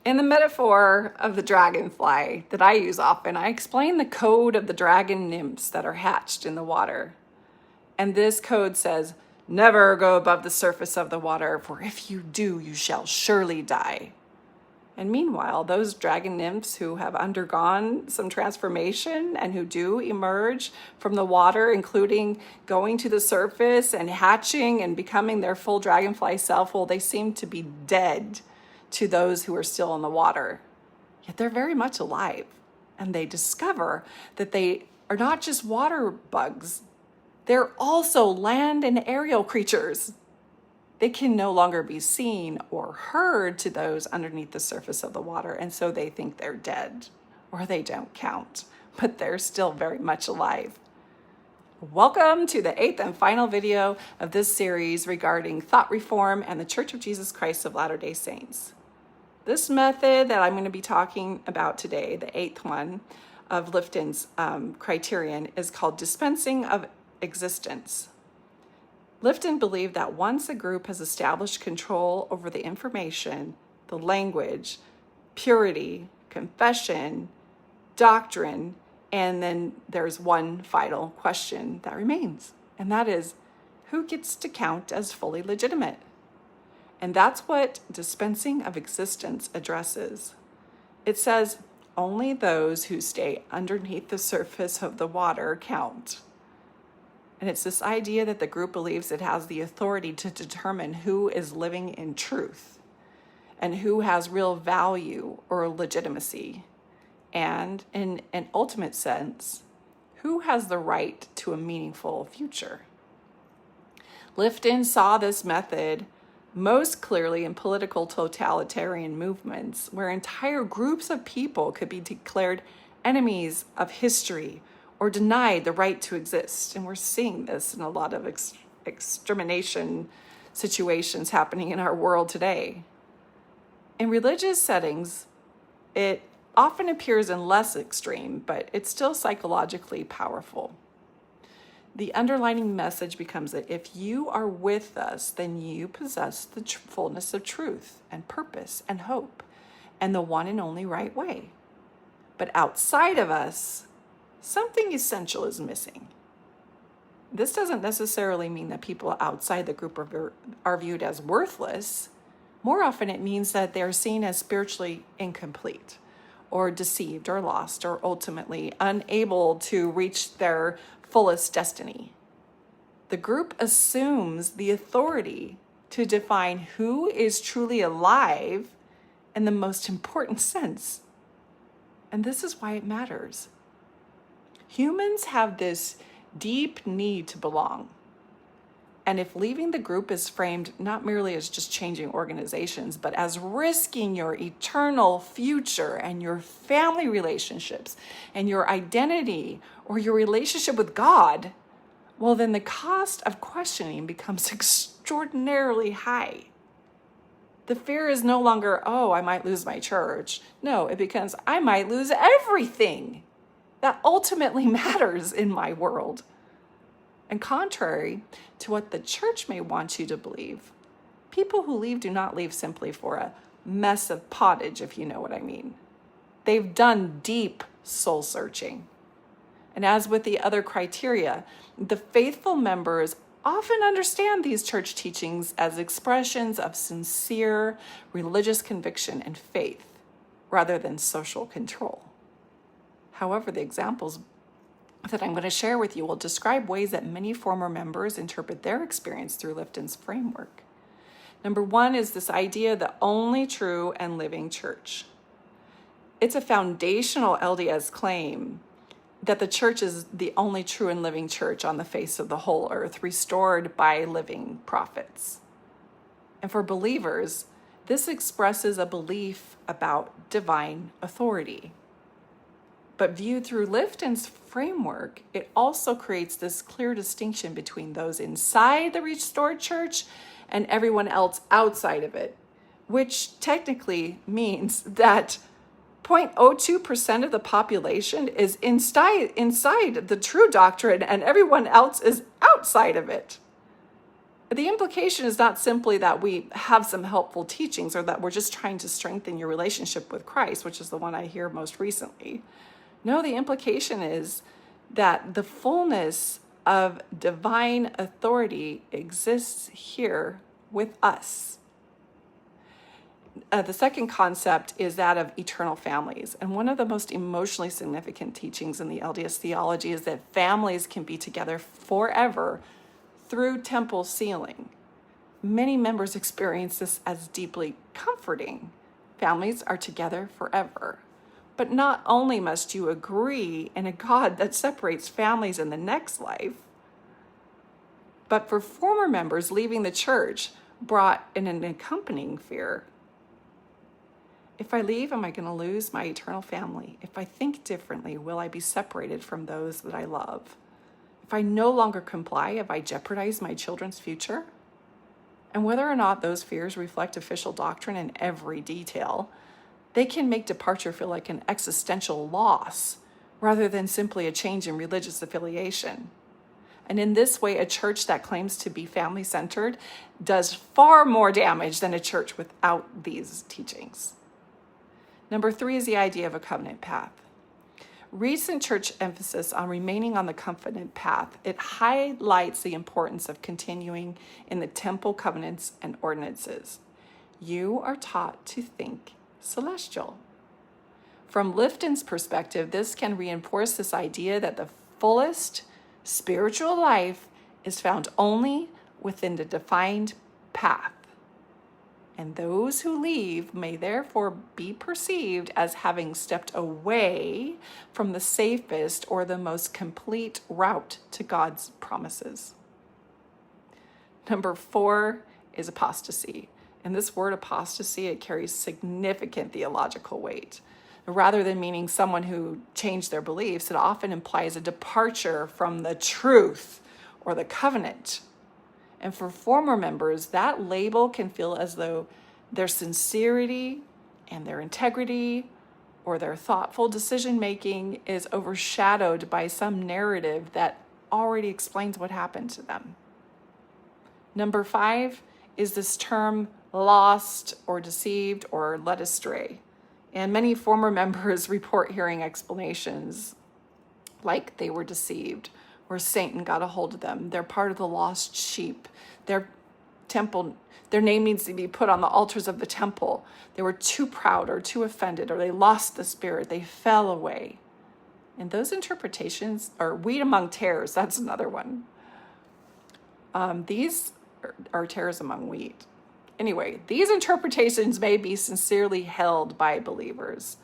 In the metaphor of the dragonfly that I use often, I explain the code of the dragon nymphs that are hatched in the water. And this code says, never go above the surface of the water, for if you do, you shall surely die. And meanwhile, those dragon nymphs who have undergone some transformation and who do emerge from the water, including going to the surface and hatching and becoming their full dragonfly self, well, they seem to be dead to those who are still in the water. Yet they're very much alive. And they discover that they are not just water bugs, they're also land and aerial creatures. They can no longer be seen or heard to those underneath the surface of the water, and so they think they're dead, or they don't count, but they're still very much alive. Welcome to the 8th and final video of this series regarding thought reform and the Church of Jesus Christ of Latter-day Saints. This method that I'm going to be talking about today, the 8th one of Lifton's criterion, is called Dispensing of Existence. Lifton believed that once a group has established control over the information, the language, purity, confession, doctrine, and then there's one final question that remains, and that is, who gets to count as fully legitimate? And that's what Dispensing of Existence addresses. It says, only those who stay underneath the surface of the water count. And it's this idea that the group believes it has the authority to determine who is living in truth and who has real value or legitimacy. And in an ultimate sense, who has the right to a meaningful future. Lifton saw this method most clearly in political totalitarian movements where entire groups of people could be declared enemies of history or denied the right to exist. And we're seeing this in a lot of extermination situations happening in our world today. In religious settings, it often appears in less extreme, but it's still psychologically powerful. The underlining message becomes that if you are with us, then you possess the fullness of truth and purpose and hope and the one and only right way. But outside of us, something essential is missing. This doesn't necessarily mean that people outside the group are viewed as worthless. More often it means that they're seen as spiritually incomplete or deceived or lost or ultimately unable to reach their fullest destiny. The group assumes the authority to define who is truly alive in the most important sense. And this is why it matters. Humans have this deep need to belong. And if leaving the group is framed not merely as just changing organizations, but as risking your eternal future and your family relationships and your identity or your relationship with God, well, then the cost of questioning becomes extraordinarily high. The fear is no longer, oh, I might lose my church. No, it becomes, I might lose everything that ultimately matters in my world. And contrary to what the church may want you to believe, people who leave do not leave simply for a mess of pottage, if you know what I mean. They've done deep soul searching. And as with the other criteria, the faithful members often understand these church teachings as expressions of sincere religious conviction and faith, rather than social control. However, the examples that I'm going to share with you will describe ways that many former members interpret their experience through Lifton's framework. Number one is this idea of the only true and living church. It's a foundational LDS claim that the church is the only true and living church on the face of the whole earth, restored by living prophets. And for believers, this expresses a belief about divine authority. But viewed through Lifton's framework, it also creates this clear distinction between those inside the restored church and everyone else outside of it, which technically means that 0.02% of the population is inside the true doctrine and everyone else is outside of it. The implication is not simply that we have some helpful teachings or that we're just trying to strengthen your relationship with Christ, which is the one I hear most recently. No, the implication is that the fullness of divine authority exists here with us. The second concept is that of eternal families. And one of the most emotionally significant teachings in the LDS theology is that families can be together forever through temple sealing. Many members experience this as deeply comforting. Families are together forever. But not only must you agree in a God that separates families in the next life, but for former members, leaving the church brought in an accompanying fear. If I leave, am I going to lose my eternal family? If I think differently, will I be separated from those that I love? If I no longer comply, have I jeopardized my children's future? And whether or not those fears reflect official doctrine in every detail, they can make departure feel like an existential loss rather than simply a change in religious affiliation. And in this way, a church that claims to be family-centered does far more damage than a church without these teachings. Number 3 is the idea of a covenant path. Recent church emphasis on remaining on the covenant path, it highlights the importance of continuing in the temple covenants and ordinances. You are taught to think celestial. From Lifton's perspective, this can reinforce this idea that the fullest spiritual life is found only within the defined path. And those who leave may therefore be perceived as having stepped away from the safest or the most complete route to God's promises. Number 4 is apostasy. And this word apostasy, it carries significant theological weight. Rather than meaning someone who changed their beliefs, it often implies a departure from the truth or the covenant. And for former members, that label can feel as though their sincerity and their integrity or their thoughtful decision-making is overshadowed by some narrative that already explains what happened to them. Number 5 is this term lost or deceived or led astray. And many former members report hearing explanations like they were deceived or Satan got a hold of them. They're part of the lost sheep. Their name needs to be put on the altars of the temple. They were too proud or too offended, or they lost the spirit. They fell away. And those interpretations are wheat among tares. That's another one. These are tares among wheat. Anyway, these interpretations may be sincerely held by believers,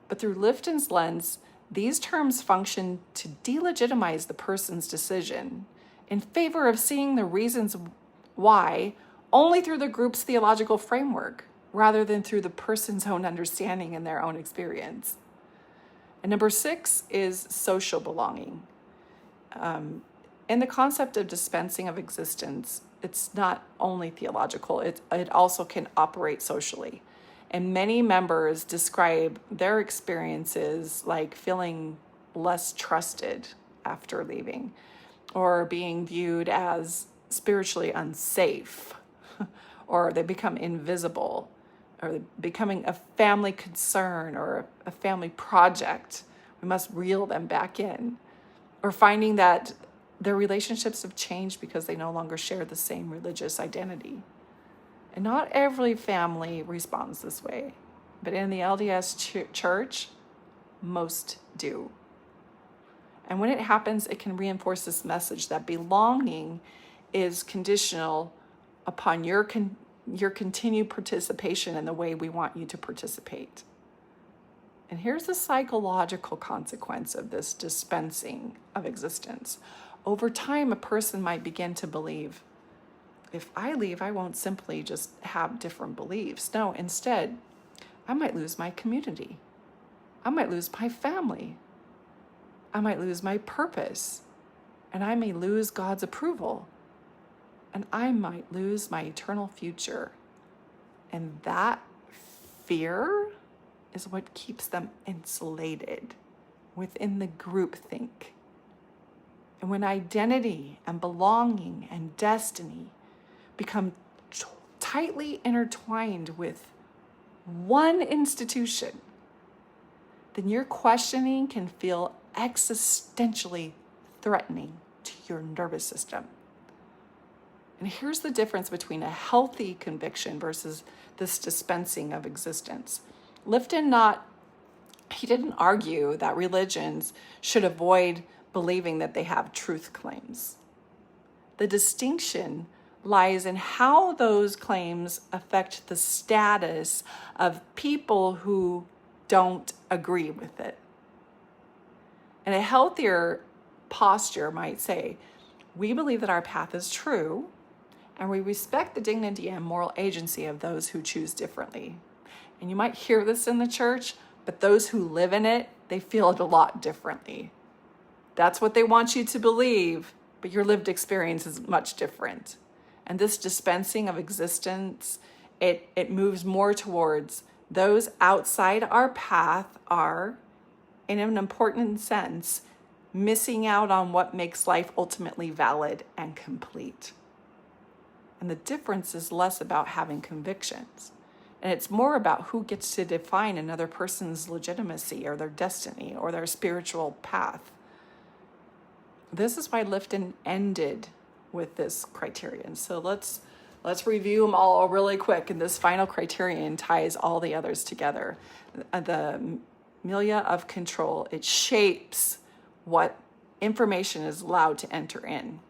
but through Lifton's lens, these terms function to delegitimize the person's decision in favor of seeing the reasons why only through the group's theological framework, rather than through the person's own understanding and their own experience. And number 6 is social belonging. In the concept of dispensing of existence, it's not only theological, it also can operate socially. And many members describe their experiences like feeling less trusted after leaving, or being viewed as spiritually unsafe, or they become invisible, or becoming a family concern or a family project. We must reel them back in, or finding that their relationships have changed because they no longer share the same religious identity. And not every family responds this way, but in the LDS church, most do. And when it happens, it can reinforce this message that belonging is conditional upon your continued participation in the way we want you to participate. And here's the psychological consequence of this dispensing of existence. Over time, a person might begin to believe, if I leave, I won't simply just have different beliefs. No, instead, I might lose my community. I might lose my family. I might lose my purpose. And I may lose God's approval. And I might lose my eternal future. And that fear is what keeps them insulated within the groupthink. And when identity and belonging and destiny become tightly intertwined with one institution, then your questioning can feel existentially threatening to your nervous system. And here's the difference between a healthy conviction versus this dispensing of existence. Lifton he didn't argue that religions should avoid believing that they have truth claims. The distinction lies in how those claims affect the status of people who don't agree with it. And a healthier posture might say, we believe that our path is true, and we respect the dignity and moral agency of those who choose differently. And you might hear this in the church, but those who live in it, they feel it a lot differently. That's what they want you to believe, but your lived experience is much different. And this dispensing of existence, it moves more towards those outside our path are, in an important sense, missing out on what makes life ultimately valid and complete. And the difference is less about having convictions. And it's more about who gets to define another person's legitimacy or their destiny or their spiritual path. This is why Lifton ended with this criterion. So let's review them all really quick. And this final criterion ties all the others together. The milieu of control, it shapes what information is allowed to enter in.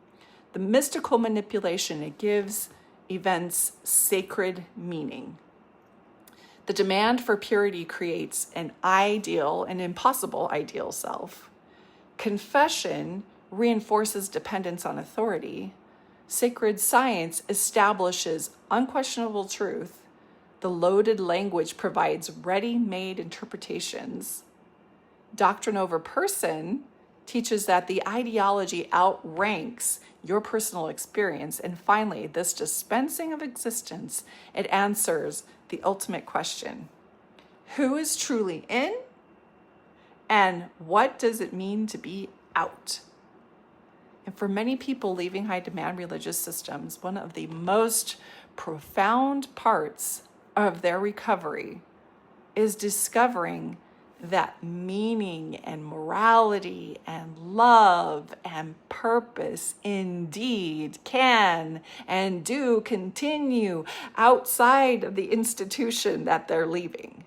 The mystical manipulation, it gives events sacred meaning. The demand for purity creates an impossible ideal self. Confession reinforces dependence on authority. Sacred science establishes unquestionable truth. The loaded language provides ready-made interpretations. Doctrine over person teaches that the ideology outranks your personal experience. And finally, this dispensing of existence, it answers the ultimate question: who is truly in, and what does it mean to be out? And for many people leaving high-demand religious systems, one of the most profound parts of their recovery is discovering that meaning and morality and love and purpose indeed can and do continue outside of the institution that they're leaving.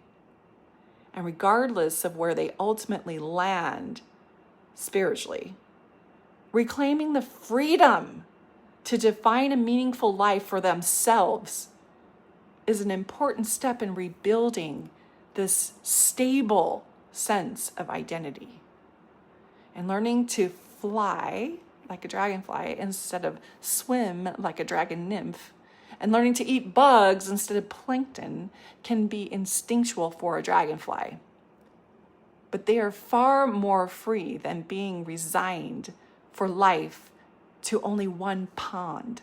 And regardless of where they ultimately land spiritually, reclaiming the freedom to define a meaningful life for themselves is an important step in rebuilding this stable sense of identity. And learning to fly like a dragonfly instead of swim like a dragon nymph, and learning to eat bugs instead of plankton can be instinctual for a dragonfly. But they are far more free than being resigned for life to only one pond.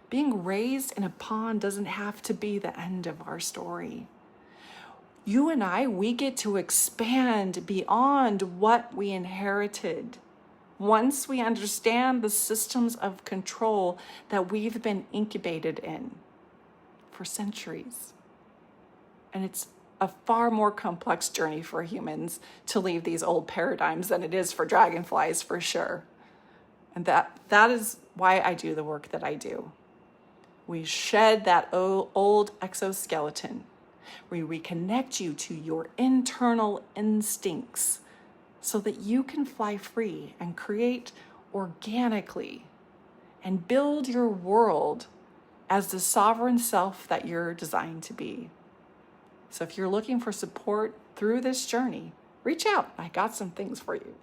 Being raised in a pond doesn't have to be the end of our story. You and I, we get to expand beyond what we inherited once we understand the systems of control that we've been incubated in for centuries. And it's a far more complex journey for humans to leave these old paradigms than it is for dragonflies, for sure. And that is why I do the work that I do. We shed that old exoskeleton. We reconnect you to your internal instincts so that you can fly free and create organically and build your world as the sovereign self that you're designed to be. So if you're looking for support through this journey, reach out. I got some things for you.